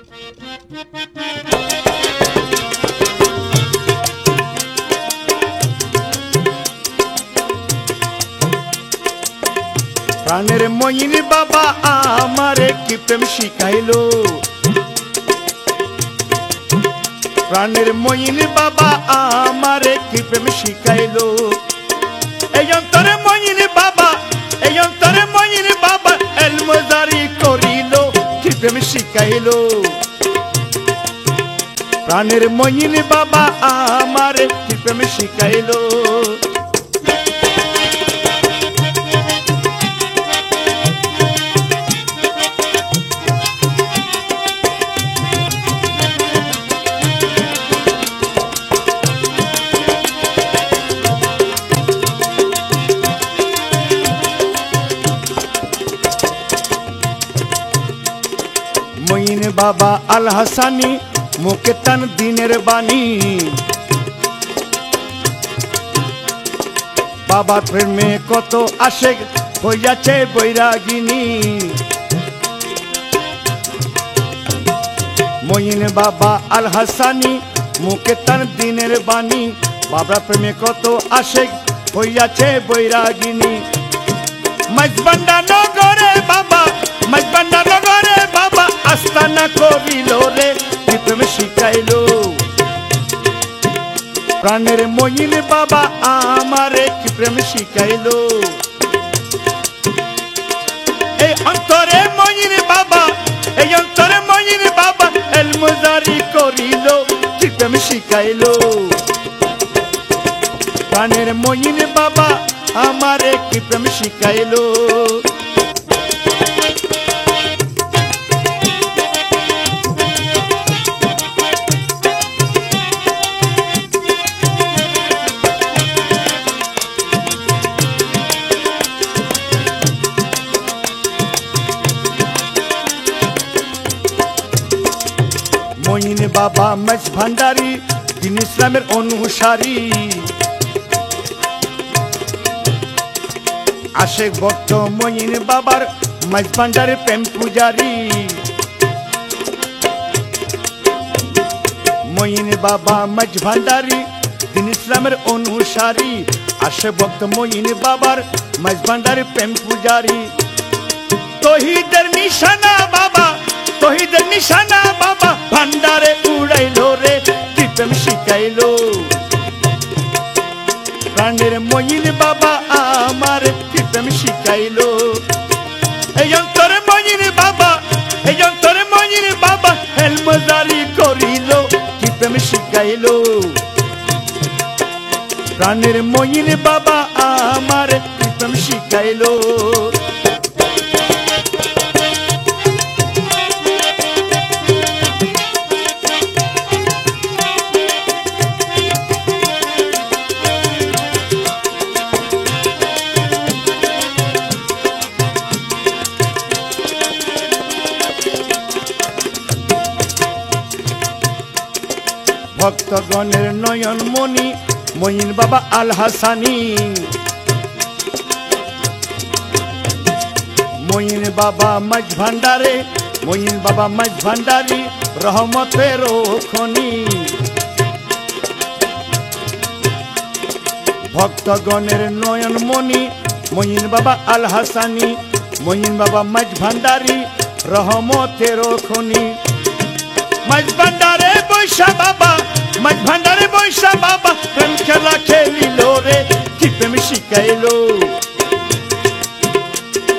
প্রাণের মইন বাবা আমারে কি প্রেম শিখাইলো, প্রাণের মইন বাবা আমারে কি প্রেম শিখাইলো। এই অন্তরে মইন বাবা, এই অন্তরে মইন বাবা এলম জারি করিল, কি প্রেম শিখাইলো। প্রাণের মইন বাবা আমারে কি প্রেম শিখাইলো। মইন বাবা আল হাসানি মুখে তান দিনের বাণী, বাবার প্রেমে কত আশেক হইয়াছে বৈরাগিনী। মইন বাবা আল হাসানি মুখে তান দিনের বাণী, বাবার প্রেমে কত আশেক হইয়াছে বৈরাগিনী। মাঝবান্ডা নগরে বাবা, মাঝবান্ডা নগরে বাবা আস্তানা করিল রে, কি প্রেম শিখাইলো। প্রাণের মইন বাবা আমারে কি প্রেম শিখাইলো। এই অন্তরে মইন বাবা, এই অন্তরে মইন বাবা এলম জারি করিল, কি প্রেম শিখাইলো। প্রাণের মইন বাবা আমারে কি প্রেম শিখাইলো। মইন বাবা মাঝ ভান্ডারি দিন ইসলামের অনুসারী, আশেক ভক্ত মইন বাবার মাঝ ভান্ডারের প্রেম পূজারী। মইন বাবা মাঝ ভান্ডারি দিন ইসলামের অনুসারী, আশেক ভক্ত মইন বাবার মাঝ ভান্ডারের প্রেম পূজারী। তহিদের নিশানা বাবা, তহিদের নিশানা বাবা ভান্ডারে উড়াইলো রে, কি প্রেম শিখাইলো। প্রাণের মইন বাবা আমার কি প্রেম শিখাইলো। এই অন্তরে মইন বাবা, এই অন্তরে মইন বাবা এলম জারি করিল, কি প্রেম শিখাইলো। প্রাণের মইন বাবা আমার কি প্রেম শিখাইলো। ভক্তগণের নয়ন মণি মইন বাবা আল হাসানি, মইন বাবা মাঝ ভান্ডারে, মইন বাবা মাঝ ভান্ডারি রহমতের খনি। ভক্তগণের নয়ন মণি মইন বাবা আল হাসানি, মইন বাবা মাঝ ভান্ডারি রহমতের খনি। মাঝ ভান্ডারে বৈশা বাবা, মাঝ ভান্ডারে বৈশা বাবা প্রেম খেলা খেলিল রে, কি প্রেম শিখাইলো।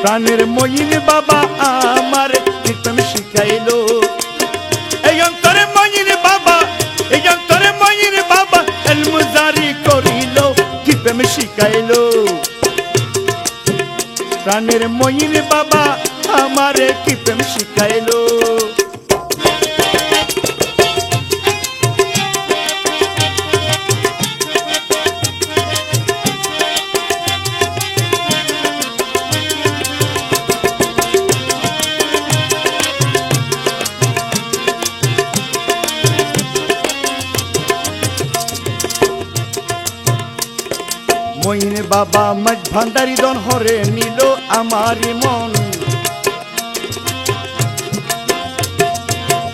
প্রাণের মইন বাবা আমার কি প্রেম শিখাইলো। এই অন্তরে মইন বাবা, এই অন্তরে মইন বাবা এলম জারি করিল, কি প্রেম শিখাইলো। প্রাণের মইন বাবা আমারে কি প্রেম শিখাইলো। মইন বাবা মাঝ ভান্ডারি দন হরে নিল আমার মন,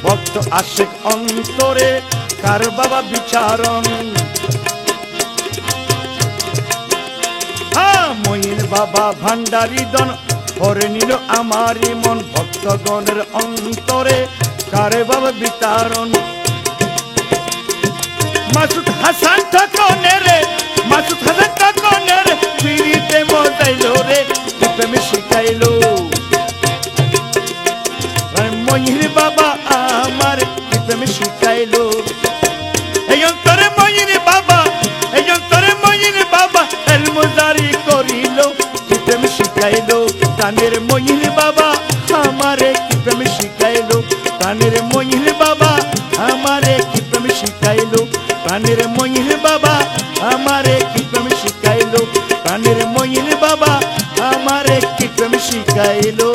ভক্ত আশেক অন্তরে কার বাবা বিচারণ। মঈন বাবা ভান্ডারি দন হরে নিল আমারি মন, ভক্তগণের অন্তরে কারে বাবা বিতারণ। মাসুদ হাসান ঠকনের রে, মাসুদ হাসান ঠকনের পিড়িতে মজাইলো রে, প্রেমে শিখাইলো। মঈন বাবা আমার প্রেমে শিখাইলো। এই অন্তরে মঈন বাবা, এই অন্তরে মঈন বাবা এলমুজারি করিল, প্রেমে শিখাইলো। প্রাণের মঈন বাবা আমারে প্রেমে শিখাইলো, প্রাণের মঈন বাবা আমারে প্রেমে শিখাইলো, প্রাণের মঈন বাবা আমারে প্রেমে শিখাইলো, প্রাণের মঈন বাবা আমারে প্রেমে শিখাইলো।